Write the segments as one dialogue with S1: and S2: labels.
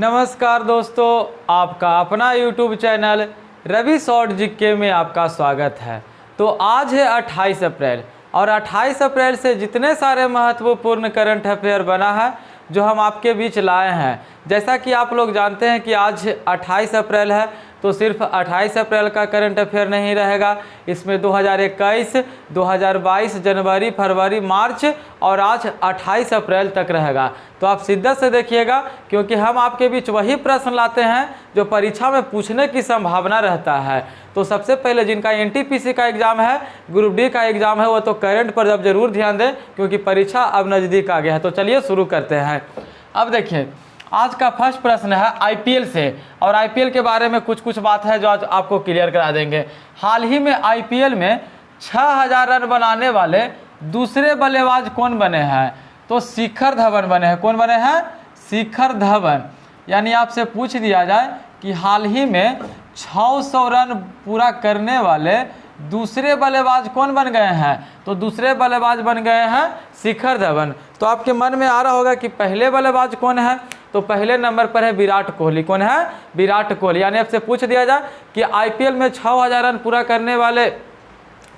S1: नमस्कार दोस्तों, आपका अपना YouTube channel Ravi short GK में आपका स्वागत है। तो आज है 28 अप्रैल और 28 अप्रैल से जितने सारे महत्वपूर्ण करंट अफेयर बना है जो हम आपके बीच लाए हैं। जैसा कि आप लोग जानते हैं कि आज 28 अप्रैल है, तो सिर्फ 28 अप्रैल का करंट अफेयर नहीं रहेगा, इसमें 2021, 2022 जनवरी, फरवरी, मार्च और आज 28 अप्रैल तक रहेगा। तो आप शिद्दत से देखिएगा, क्योंकि हम आपके बीच वही प्रश्न लाते हैं जो परीक्षा में पूछने की संभावना रहता है। तो सबसे पहले जिनका एनटीपीसी का एग्ज़ाम है, ग्रुप डी का एग्ज़ाम है, वो तो करंट पर अब जरूर ध्यान दें, क्योंकि परीक्षा अब नज़दीक आ गया है। तो चलिए शुरू करते हैं। अब देखिए, आज का फर्स्ट प्रश्न है आईपीएल से, और आईपीएल के बारे में कुछ बात है जो आज आपको क्लियर करा देंगे। हाल ही में आईपीएल में 6000 रन बनाने वाले दूसरे बल्लेबाज कौन बने हैं? तो शिखर धवन बने हैं। कौन बने हैं? शिखर धवन। यानी आपसे पूछ दिया जाए कि हाल ही में 600 रन पूरा करने वाले दूसरे बल्लेबाज कौन बन गए हैं? तो दूसरे बल्लेबाज बन गए हैं शिखर धवन। तो आपके मन में आ रहा होगा कि पहले बल्लेबाज कौन है? तो पहले नंबर पर है विराट कोहली। कौन है? विराट कोहली। यानी आपसे पूछ दिया जाए कि आईपीएल में 6000 रन पूरा करने वाले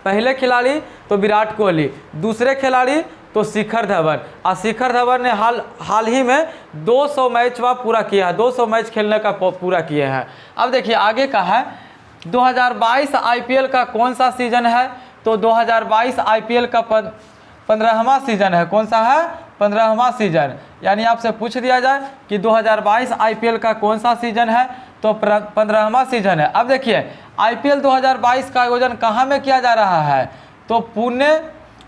S1: पहले खिलाड़ी तो विराट कोहली, दूसरे खिलाड़ी तो शिखर धवन। और शिखर धवन ने हाल ही में 200 मैच पूरा किया है, 200 मैच खेलने का पूरा किए हैं। अब देखिए आगे का है 2022 आईपीएल का कौन सा सीजन है? तो 2022 आईपीएल का 15वां सीजन है। कौन सा है? 15वां सीजन। यानी आपसे पूछ दिया जाए कि 2022 आईपीएल का कौन सा सीजन है? तो 15वां सीजन है। अब देखिए आईपीएल 2022 का आयोजन कहाँ में किया जा रहा है? तो पुणे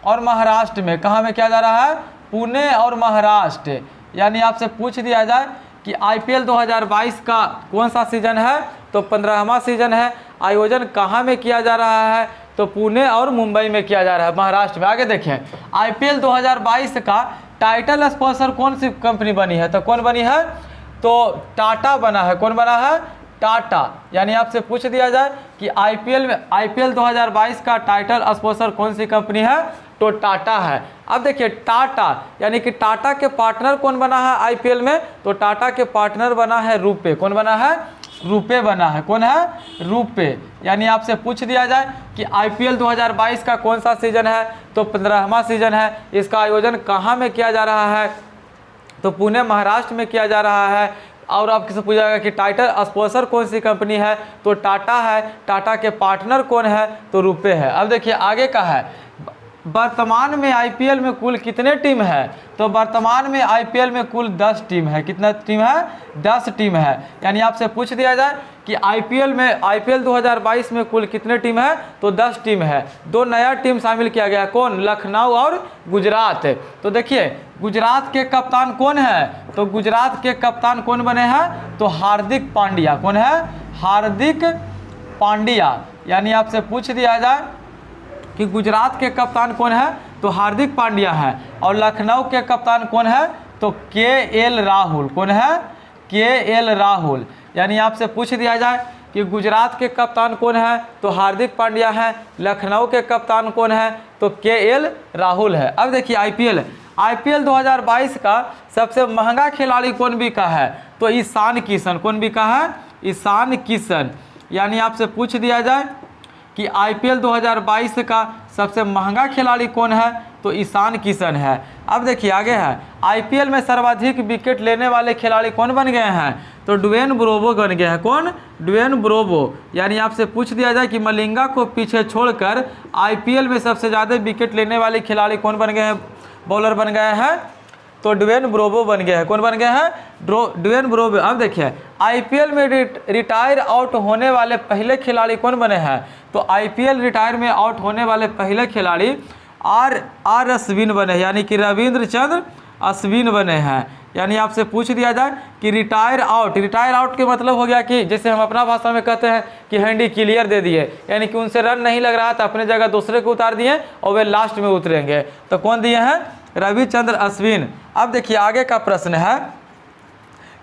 S1: और महाराष्ट्र में। कहाँ में किया जा रहा है? पुणे और महाराष्ट्र। यानी आपसे पूछ दिया जाए कि आईपीएल 2022 का कौन सा सीजन है? तो 15वां सीजन है। आयोजन कहाँ में किया जा रहा है? तो पुणे और मुंबई में किया जा रहा है, महाराष्ट्र में। आगे देखें, आईपीएल 2022 का टाइटल स्पॉन्सर कौन सी कंपनी बनी है? तो कौन बनी है? तो टाटा बना है। कौन बना है? टाटा। यानी आपसे पूछ दिया जाए कि आईपीएल 2022 का टाइटल स्पॉन्सर कौन सी कंपनी है? तो टाटा है। अब देखिए टाटा, यानी कि टाटा के पार्टनर कौन बना है आईपीएल में? तो टाटा के पार्टनर बना है रुपे। कौन बना है? रुपे बना है। कौन है? रुपे। यानी आपसे पूछ दिया जाए कि आईपीएल 2022 का कौन सा सीजन है? तो 15वां सीजन है। इसका आयोजन कहाँ में किया जा रहा है? तो पुणे महाराष्ट्र में किया जा रहा है। और आपसे पूछा जाएगा कि टाइटल स्पॉन्सर कौन सी कंपनी है? तो टाटा है। टाटा के पार्टनर कौन है? तो रुपे है। अब देखिए आगे का है, वर्तमान में आईपीएल में कुल कितने टीम है? तो वर्तमान में आईपीएल में कुल 10 टीम है। कितना टीम है? 10 टीम है। यानी आपसे पूछ दिया जाए कि आईपीएल 2022 में कुल कितने टीम है? तो 10 टीम है। 2 नया टीम शामिल किया गया। कौन? लखनऊ और गुजरात। तो देखिए गुजरात के कप्तान कौन है? तो गुजरात के कप्तान कौन बने हैं? तो हार्दिक पांड्या। कौन है? हार्दिक पांड्या। यानी आपसे पूछ दिया जाए कि गुजरात के कप्तान कौन है? तो हार्दिक पांड्या है। और लखनऊ के कप्तान कौन है? तो केएल राहुल। कौन है? केएल राहुल। यानी आपसे पूछ दिया जाए कि गुजरात के कप्तान कौन है? तो हार्दिक पांड्या है। लखनऊ के कप्तान कौन है? तो केएल राहुल है। अब देखिए आईपीएल 2022 का सबसे महंगा खिलाड़ी कौन बिका है? तो ईशान किशन। कौन बिका है? ईशान किशन। यानी आपसे पूछ दिया जाए कि आईपीएल 2022 का सबसे महंगा खिलाड़ी कौन है? तो ईशान किशन है। अब देखिए आगे है, आईपीएल में सर्वाधिक विकेट लेने वाले खिलाड़ी कौन बन गए हैं? तो ड्वेन ब्रावो बन गए हैं। कौन? Dwayne Bravo. यानी आपसे पूछ दिया जाए कि मलिंगा को पीछे छोड़कर आईपीएल में सबसे ज़्यादा विकेट लेने वाले खिलाड़ी कौन बन गए हैं? बॉलर बन गए हैं? तो ड्वेन ब्रावो बन गए हैं। कौन बन गए हैं? Dwayne Bravo. अब देखिए आईपीएल में रिटायर आउट होने वाले पहले खिलाड़ी कौन बने हैं? तो आईपीएल रिटायर में आउट होने वाले पहले खिलाड़ी आर अश्विन बने, यानी कि रविंद्र चंद्र अश्विन बने हैं। यानी आपसे पूछ दिया जाए कि रिटायर आउट के मतलब हो गया कि जैसे हम अपना भाषा में कहते हैं कि हैंडी क्लियर दे दिए, यानी कि उनसे रन नहीं लग रहा था, अपने जगह दूसरे को उतार दिए और वे लास्ट में उतरेंगे। तो कौन दिए हैं? रविचंद्र अश्विन। अब देखिए आगे का प्रश्न है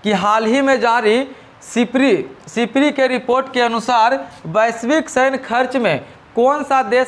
S1: कि हाल ही में जारी सिपरी के रिपोर्ट के अनुसार वैश्विक सैन्य खर्च में कौन सा देश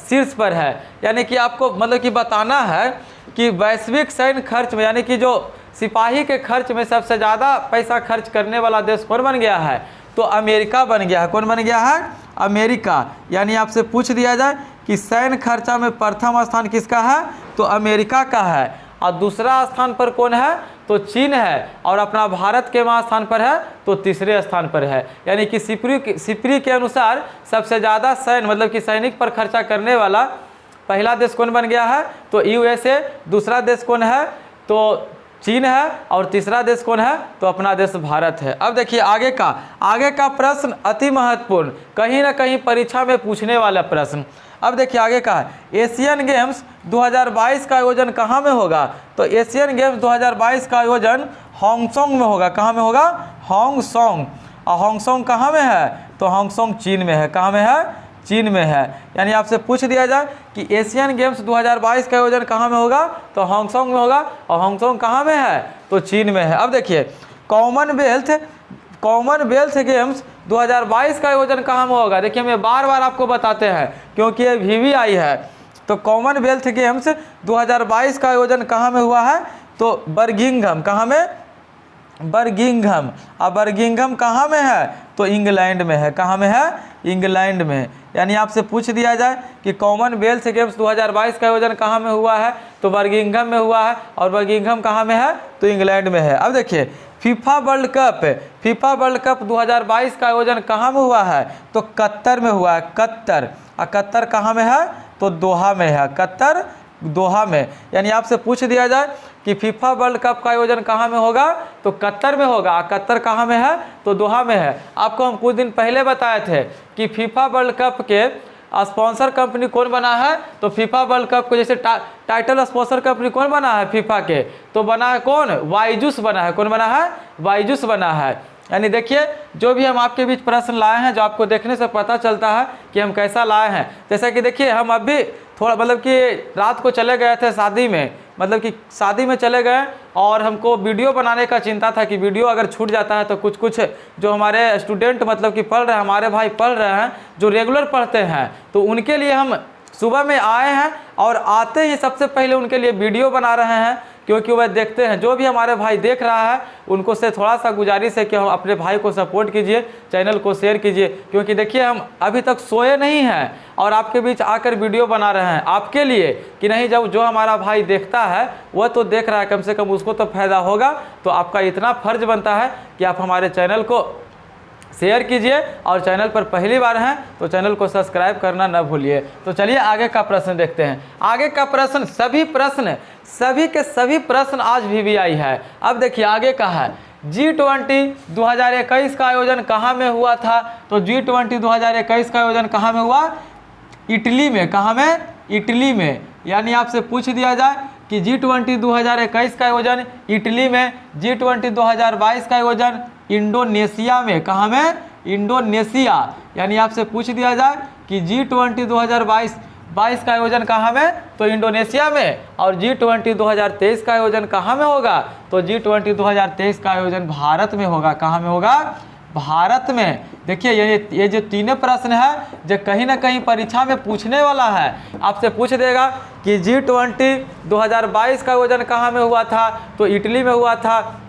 S1: शीर्ष पर है? यानी कि आपको मतलब कि बताना है कि वैश्विक सैन्य खर्च में, यानी कि जो सिपाही के खर्च में सबसे ज़्यादा पैसा खर्च करने वाला देश कौन बन गया है? तो अमेरिका बन गया है। कौन बन गया है? अमेरिका। यानी आपसे पूछ दिया जाए कि सैन्य खर्चा में प्रथम स्थान किसका है? तो अमेरिका का है। और दूसरा स्थान पर कौन है? तो चीन है। और अपना भारत के वहाँ स्थान पर है तो तीसरे स्थान पर है। यानी कि सिपरी के अनुसार सबसे ज़्यादा सैन्य मतलब कि सैनिक पर खर्चा करने वाला पहला देश कौन बन गया है? तो USA। दूसरा देश कौन है? तो चीन है। और तीसरा देश कौन है? तो अपना देश भारत है। अब देखिए आगे का प्रश्न अति महत्वपूर्ण, कहीं ना कहीं परीक्षा में पूछने वाला प्रश्न। अब देखिए आगे का है, एशियन गेम्स 2022 का आयोजन कहाँ में होगा? तो एशियन गेम्स 2022 का आयोजन हांगकांग में होगा। कहाँ में होगा? हांगकांग। और हांगकांग कहाँ में है? तो हांगकांग चीन में है। कहाँ में है? चीन में है। यानी आपसे पूछ दिया जाए कि एशियन गेम्स 2022 का आयोजन कहाँ में होगा? तो हांगकांग में होगा। और हांगकांग कहाँ में है? तो चीन में है। अब देखिए कॉमनवेल्थ गेम्स 2022 का आयोजन कहाँ में होगा? देखिए हमें बार बार आपको बताते हैं क्योंकि ये VVI है। तो कॉमनवेल्थ गेम्स 2022 का आयोजन कहाँ में हुआ है? तो बर्मिंघम। कहाँ में? बर्मिंघम। और बर्मिंघम कहाँ में है? तो इंग्लैंड में है। कहाँ में है? इंग्लैंड में। यानी आपसे पूछ दिया जाए कि कॉमनवेल्थ गेम्स 2022 का आयोजन कहाँ में हुआ है? तो बर्मिंघम में हुआ है। और बर्मिंघम कहाँ में है? तो इंग्लैंड में है। अब देखिए फीफा वर्ल्ड कप 2022 का आयोजन कहाँ में हुआ है? तो कतर में हुआ है। कतर। और कतर कहाँ में है? तो दोहा में है। कतर दोहा में। यानी आपसे पूछ दिया जाए कि फीफा वर्ल्ड कप का आयोजन कहाँ में होगा? तो कतर में होगा। कतर कहाँ में है? तो दोहा में है। आपको हम कुछ दिन पहले बताए थे कि फीफा वर्ल्ड कप के स्पॉन्सर कंपनी कौन बना है? तो फीफा वर्ल्ड कप को जैसे टाइटल स्पॉन्सर कंपनी कौन बना है फीफा के? तो बना है कौन? वाइजुस बना है। कौन बना है? वाइजुस बना है। यानी देखिए जो भी हम आपके बीच प्रश्न लाए हैं, जो आपको देखने से पता चलता है कि हम कैसा लाए हैं। जैसा कि देखिए हम अभी थोड़ा मतलब कि रात को चले गए थे शादी में, मतलब कि शादी में चले गए और हमको वीडियो बनाने का चिंता था कि वीडियो अगर छूट जाता है तो कुछ जो हमारे स्टूडेंट मतलब कि पढ़ रहे हैं, हमारे भाई पढ़ रहे हैं जो रेगुलर पढ़ते हैं, तो उनके लिए हम सुबह में आए हैं और आते ही सबसे पहले उनके लिए वीडियो बना रहे हैं, क्योंकि वह देखते हैं। जो भी हमारे भाई देख रहा है उनको से थोड़ा सा गुजारिश है कि हम अपने भाई को सपोर्ट कीजिए, चैनल को शेयर कीजिए, क्योंकि देखिए हम अभी तक सोए नहीं हैं और आपके बीच आकर वीडियो बना रहे हैं आपके लिए कि नहीं। जब जो हमारा भाई देखता है वह तो देख रहा है, कम से कम उसको तो फायदा होगा। तो आपका इतना फर्ज बनता है कि आप हमारे चैनल को शेयर कीजिए और चैनल पर पहली बार हैं तो चैनल को सब्सक्राइब करना न भूलिए। तो चलिए आगे का प्रश्न देखते हैं। आगे का प्रश्न सभी के सभी प्रश्न आज VVI है। अब देखिए आगे का है, G20 2021 का आयोजन कहाँ में हुआ था? तो G20 2021 का आयोजन कहाँ में हुआ? इटली में। कहाँ में? इटली में। यानी आपसे पूछ दिया जाए कि G20 2021 का आयोजन इटली में, G20 2022 का आयोजन इंडोनेशिया में। कहाँ में? इंडोनेशिया। यानी आपसे पूछ दिया जाए कि G20 2022 का आयोजन कहाँ में? तो इंडोनेशिया में। और G20 2023 का आयोजन कहाँ में होगा? तो G20 2023 का आयोजन भारत में होगा। कहाँ में होगा? भारत में। देखिए ये जो तीनों प्रश्न है जो कहीं ना कहीं परीक्षा में पूछने वाला है। आपसे पूछ देगा कि G20 2022 का आयोजन कहाँ में हुआ था? तो इटली में हुआ था।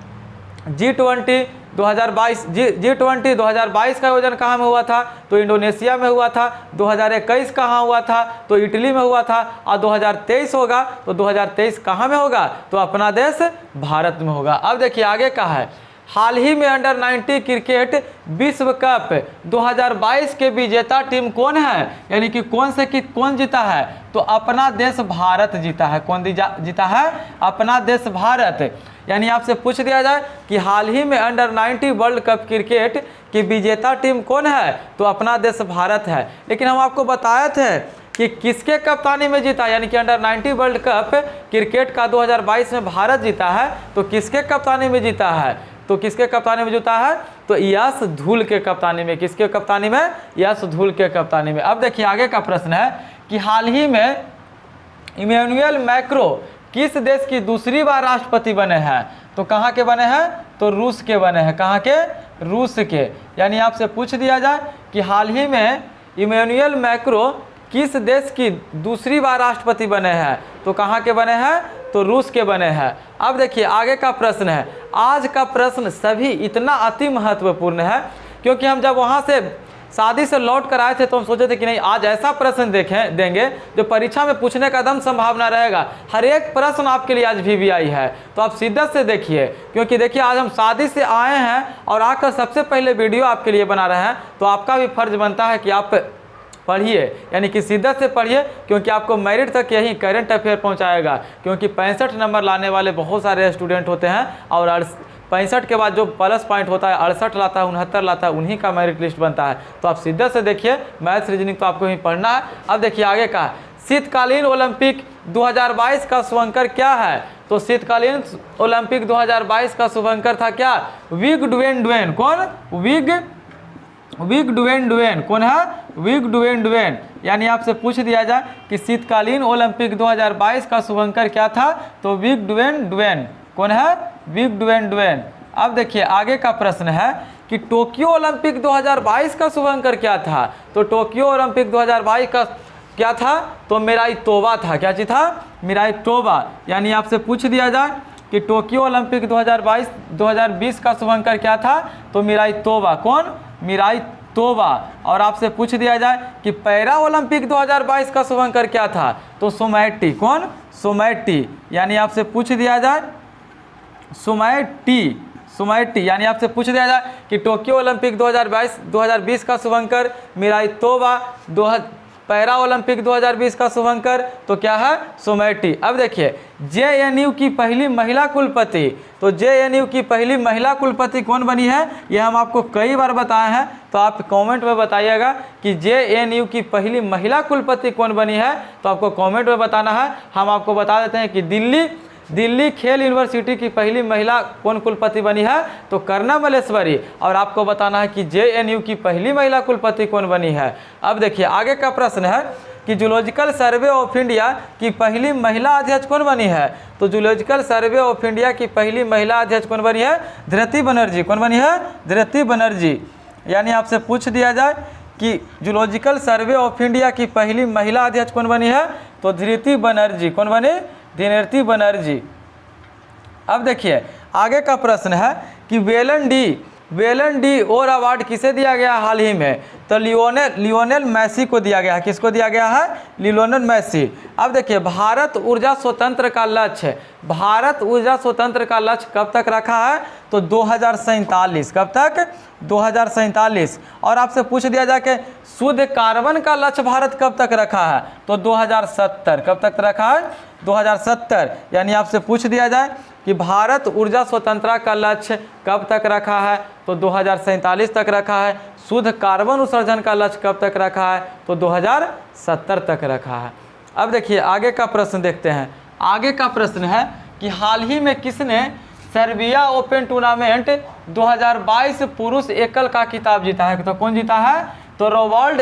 S1: G20 2022 का आयोजन कहाँ में हुआ था? तो इंडोनेशिया में हुआ था। 2021 कहाँ हुआ था? तो इटली में हुआ था। और 2023 होगा तो 2023 कहाँ में होगा? तो अपना देश भारत में होगा। अब देखिए आगे का है, हाल ही में अंडर 90 क्रिकेट विश्व कप 2022 के विजेता टीम कौन है? यानी कि कौन जीता है? तो अपना देश भारत जीता है। कौन जीता है? अपना देश भारत। यानी आपसे पूछ दिया जाए कि हाल ही में अंडर 90 वर्ल्ड कप क्रिकेट की विजेता टीम कौन है? तो अपना देश भारत है। लेकिन हम आपको बताए थे कि किसके कप्तानी में जीता, यानी कि अंडर 90 वर्ल्ड कप क्रिकेट का 2022 में भारत जीता है। तो किसके कप्तानी में जीता है? तो किसके कप्तानी में जीता है? तो यश धूल के कप्तानी में। किसके कप्तानी में? यश धूल के कप्तानी में। अब देखिए आगे का प्रश्न है कि हाल ही में इमैनुअल मैक्रो किस देश की दूसरी बार राष्ट्रपति बने हैं? तो कहाँ के बने हैं? तो रूस के बने हैं। कहाँ के? रूस के। यानी आपसे पूछ दिया जाए कि हाल ही में इमैनुअल मैक्रो किस देश की दूसरी बार राष्ट्रपति बने हैं? तो कहाँ के बने हैं? तो रूस के बने हैं। अब देखिए आगे का प्रश्न है। आज का प्रश्न सभी इतना अति महत्वपूर्ण है क्योंकि हम जब वहाँ से शादी से लौट कर आए थे तो हम सोचे थे कि नहीं आज ऐसा प्रश्न देंगे जो परीक्षा में पूछने का एकदम संभावना रहेगा। हर एक प्रश्न आपके लिए आज VVI है, तो आप शिद्दत से देखिए क्योंकि देखिए आज हम शादी से आए हैं और आकर सबसे पहले वीडियो आपके लिए बना रहे हैं, तो आपका भी फर्ज बनता है कि आप पढ़िए, यानी कि शिद्दत से पढ़िए क्योंकि आपको मेरिट तक यही करंट अफेयर पहुंचाएगा। क्योंकि 65 नंबर लाने वाले बहुत सारे स्टूडेंट होते हैं और 65 के बाद जो प्लस पॉइंट होता है 68 लाता है 69 लाता है, उन्हीं का मेरिट लिस्ट बनता है। तो आप शिद्दत से देखिए, मैथ्स रीजनिंग तो आपको ही पढ़ना है। अब देखिए आगे का, शीतकालीन ओलंपिक 2022 का शुभंकर क्या है? तो शीतकालीन ओलंपिक 2022 का शुभंकर था क्या? विग डुवेन डुवेन। कौन? विग डुवेन डुवेन। कौन है? विग डुवेन डुवेन। यानी आपसे पूछ दिया जाए कि शीतकालीन ओलंपिक 2022 का शुभंकर क्या था? तो विग डुवेन डुवेन। कौन है? विग डुवेन डुवेन। अब देखिए आगे का प्रश्न है कि टोक्यो ओलंपिक 2022 का शुभंकर क्या था? तो टोक्यो ओलंपिक 2022 का क्या था? तो मिराई तोबा था। क्या चीज था? मिराई तोबा। यानी आपसे पूछ दिया जाए कि टोक्यो ओलंपिक 2020 का शुभंकर क्या था? तो मिराई तोबा। कौन? मिराई तोबा। और आपसे पूछ दिया जाए कि पैरा ओलंपिक 2022 का शुभंकर क्या था? तो सोमैटी। कौन? सोमैटी। यानी आपसे पूछ दिया जाए सोमैटी। यानी आपसे पूछ दिया जाए कि टोक्यो ओलंपिक 2020 का शुभंकर मिराई तोबा, पैरा ओलंपिक 2020 का शुभंकर तो क्या है? सोमैटी। अब देखिए JNU की पहली महिला कुलपति, तो JNU की पहली महिला कुलपति कौन बनी है? ये हम आपको कई बार बताए हैं, तो आप कमेंट में बताइएगा कि JNU की पहली महिला कुलपति कौन बनी है, तो आपको कमेंट में बताना है। हम आपको बता देते हैं कि दिल्ली खेल यूनिवर्सिटी की पहली महिला कौन कुलपति बनी है? तो कर्णा मल्लेश्वरी। और आपको बताना है कि JNU की पहली महिला कुलपति कौन बनी है। अब देखिए आगे का प्रश्न है कि जूलॉजिकल सर्वे ऑफ इंडिया की पहली महिला अध्यक्ष कौन बनी है? तो जूलॉजिकल सर्वे ऑफ इंडिया की पहली महिला अध्यक्ष कौन बनी है? धृति बनर्जी। कौन बनी है? धृति बनर्जी। यानी आपसे पूछ दिया जाए कि जूलॉजिकल सर्वे ऑफ इंडिया की पहली महिला अध्यक्ष कौन बनी है? तो धृति बनर्जी। कौन बनी? धृति बनर्जी। अब देखिए आगे का प्रश्न है कि वेलन डी और अवार्ड किसे दिया गया हाल ही में? तो लियोनेल मैसी को दिया गया है। किसको दिया गया है? लियोनेल मैसी। अब देखिए भारत ऊर्जा स्वतंत्र का लक्ष्य, भारत ऊर्जा स्वतंत्र का लक्ष्य कब तक रखा है? तो 2047। कब तक? 2047। और आपसे पूछ दिया जाए कि शुद्ध कार्बन का लक्ष्य भारत कब तक रखा है? तो 2070। कब तक रखा है? 2070। यानी आपसे पूछ दिया जाए कि भारत ऊर्जा स्वतंत्रता का लक्ष्य कब तक रखा है? तो 2047 तक रखा है। शुद्ध कार्बन उत्सर्जन का लक्ष्य कब तक रखा है? तो 2070 तक रखा है। अब देखिए आगे का प्रश्न देखते हैं। आगे का प्रश्न है कि हाल ही में किसने सर्बिया ओपन टूर्नामेंट 2022 पुरुष एकल का खिताब जीता है? तो कौन जीता है? तो रॉबर्ट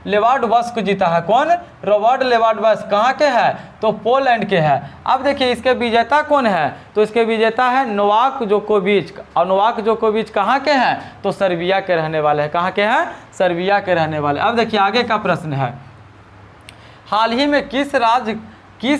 S1: लेवांडोव्स्की जीता है। कौन? Robert Lewandowski. कहाँ के है? तो पोलैंड के है। अब देखिए इसके विजेता कौन है? तो इसके विजेता है नोवाक जोकोविच। और नोवाक जोकोविच कहाँ के हैं? तो सर्बिया के रहने वाले हैं। कहाँ के हैं? सर्बिया के रहने वाले। अब देखिए आगे का प्रश्न है, हाल ही में किस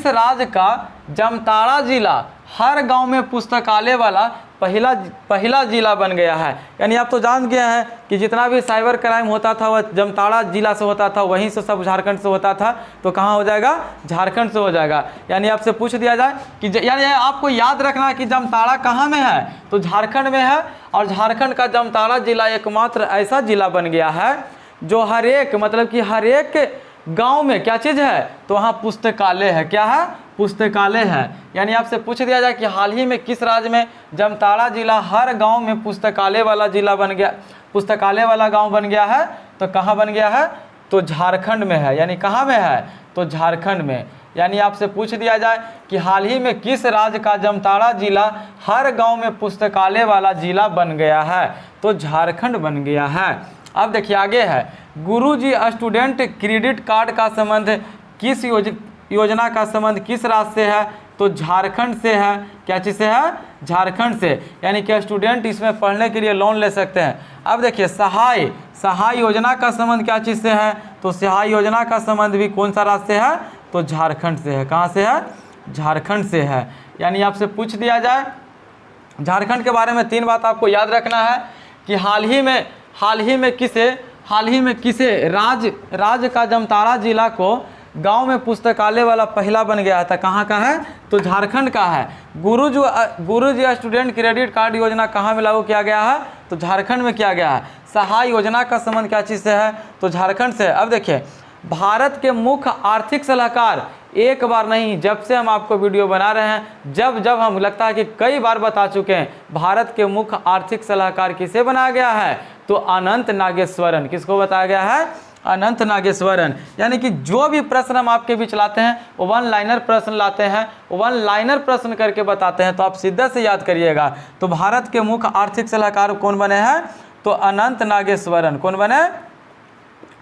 S1: राज्य का जामताड़ा जिला हर गांव में पुस्तकालय वाला पहला जिला बन गया है? यानी आप तो जान गए हैं कि जितना भी साइबर क्राइम होता था वह जामताड़ा जिला से होता था, वहीं से सब झारखंड से होता था। तो कहाँ हो जाएगा? झारखंड से हो जाएगा। यानी आपसे पूछ दिया जाए कि यानी आपको याद रखना है कि जामताड़ा कहाँ में है? तो झारखंड में है। और झारखंड का जामताड़ा जिला एकमात्र ऐसा जिला बन गया है जो हर एक गांव में क्या चीज़ है? तो वहाँ पुस्तकालय है। क्या है? पुस्तकालय है। यानी आपसे पूछ दिया जाए कि हाल ही में किस राज्य में जामताड़ा जिला हर गांव में पुस्तकालय वाला जिला बन गया, पुस्तकालय वाला गांव बन गया है? तो कहाँ बन गया है? तो झारखंड में है। यानी कहाँ में है? तो झारखंड में। यानी आपसे पूछ दिया जाए कि हाल ही में किस राज्य का जामताड़ा जिला हर गाँव में पुस्तकालय वाला जिला बन गया है? तो झारखंड बन गया है। अब देखिए आगे है, गुरुजी स्टूडेंट क्रेडिट कार्ड का संबंध किस योजना का संबंध किस राज्य से है? तो झारखंड से है। क्या चीज़ से है? झारखंड से। यानी कि स्टूडेंट इसमें पढ़ने के लिए लोन ले सकते हैं। अब देखिए सहाय योजना का संबंध क्या चीज़ से है? तो सहाय योजना का संबंध भी कौन सा राज्य से है? तो झारखंड से है। कहाँ से है? झारखंड से है। यानी आपसे पूछ दिया जाए झारखंड के बारे में 3 बात आपको याद रखना है कि हाल ही में किसे राज्य का जामताड़ा जिला को गांव में पुस्तकालय वाला पहला बन गया था। कहाँ का है? तो झारखंड का है। गुरुजी स्टूडेंट क्रेडिट कार्ड योजना कहाँ में लागू किया गया है? तो झारखंड में किया गया है। सहाय योजना का संबंध क्या चीज़ से है? तो झारखंड से। अब देखिए, भारत के मुख्य आर्थिक सलाहकार, एक बार नहीं, जब से हम आपको वीडियो बना रहे हैं, जब हम लगता है कि कई बार बता चुके हैं, भारत के मुख्य आर्थिक सलाहकार किसे बनाया गया है? तो अनंत नागेश्वरन। किसको बताया गया है? अनंत नागेश्वरन। यानी कि जो भी प्रश्न हम आपके बीच लाते हैं वो 1 लाइनर प्रश्न लाते हैं, 1 लाइनर प्रश्न करके बताते हैं, तो आप सीधा से याद करिएगा। तो भारत के मुख्य आर्थिक सलाहकार कौन बने हैं? तो अनंत नागेश्वरन। कौन बने?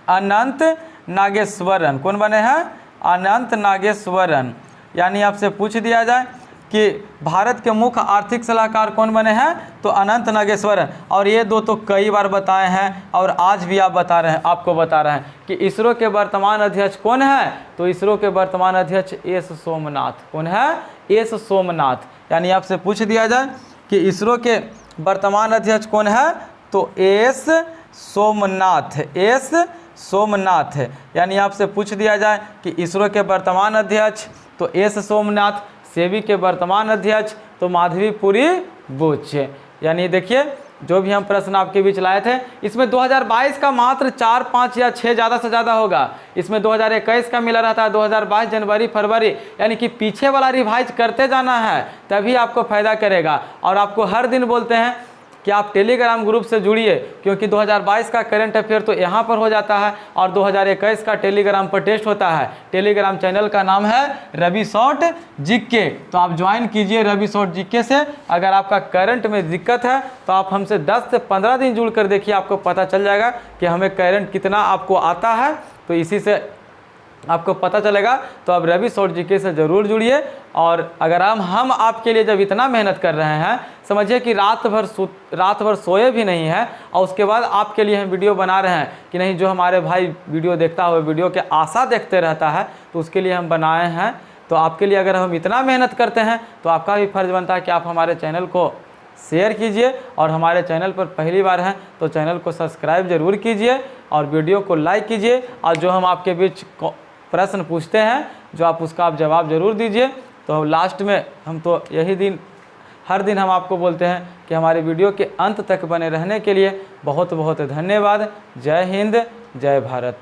S1: अनंत नागेश्वरन। कौन बने हैं? अनंत नागेश्वरन। यानी आपसे पूछ दिया जाए कि भारत के मुख्य आर्थिक सलाहकार कौन बने हैं? तो अनंत नागेश्वरन। और ये 2 तो कई बार बताए हैं और आज भी आपको बता रहे हैं कि इसरो के वर्तमान अध्यक्ष कौन है? तो इसरो के वर्तमान अध्यक्ष एस सोमनाथ। कौन है? एस सोमनाथ। यानी आपसे पूछ दिया जाए कि इसरो के वर्तमान अध्यक्ष कौन है? तो एस सोमनाथ। एस सोमनाथ। यानी आपसे पूछ दिया जाए कि इसरो के वर्तमान अध्यक्ष तो एस सोमनाथ, सेबी के वर्तमान अध्यक्ष तो माधवीपुरी बुच। यानी देखिए, जो भी हम प्रश्न आपके बीच लाए थे, इसमें 2022 का मात्र 4, 5 या 6 ज़्यादा से ज़्यादा होगा। इसमें 2021 का मिला रहता है, 2022 जनवरी फरवरी, यानी कि पीछे वाला रिवाइज करते जाना है, तभी आपको फ़ायदा करेगा। और आपको हर दिन बोलते हैं कि आप टेलीग्राम ग्रुप से जुड़िए, क्योंकि 2022 का करंट अफेयर तो यहाँ पर हो जाता है और 2021 का टेलीग्राम पर टेस्ट होता है। टेलीग्राम चैनल का नाम है रवि शॉर्ट जीके, तो आप ज्वाइन कीजिए रवि शॉर्ट जीके से। अगर आपका करंट में दिक्कत है तो आप हमसे 10 से 15 दिन जुड़ कर देखिए, आपको पता चल जाएगा कि हमें करंट कितना आपको आता है, तो इसी से आपको पता चलेगा। तो आप रवि शॉर्ट जीके से ज़रूर जुड़िए। और अगर हम आपके लिए जब इतना मेहनत कर रहे हैं, समझिए कि रात भर सोए भी नहीं हैं, और उसके बाद आपके लिए हम वीडियो बना रहे हैं कि नहीं, जो हमारे भाई वीडियो देखता हो, वीडियो के आशा देखते रहता है, तो उसके लिए हम बनाए हैं। तो आपके लिए अगर हम इतना मेहनत करते हैं तो आपका भी फर्ज बनता है कि आप हमारे चैनल को शेयर कीजिए, और हमारे चैनल पर पहली बार हैं तो चैनल को सब्सक्राइब ज़रूर कीजिए और वीडियो को लाइक कीजिए। और जो हम आपके बीच प्रश्न पूछते हैं, जो उसका आप जवाब ज़रूर दीजिए। तो लास्ट में हम तो हर दिन हम आपको बोलते हैं कि हमारे वीडियो के अंत तक बने रहने के लिए बहुत बहुत धन्यवाद। जय हिंद, जय भारत।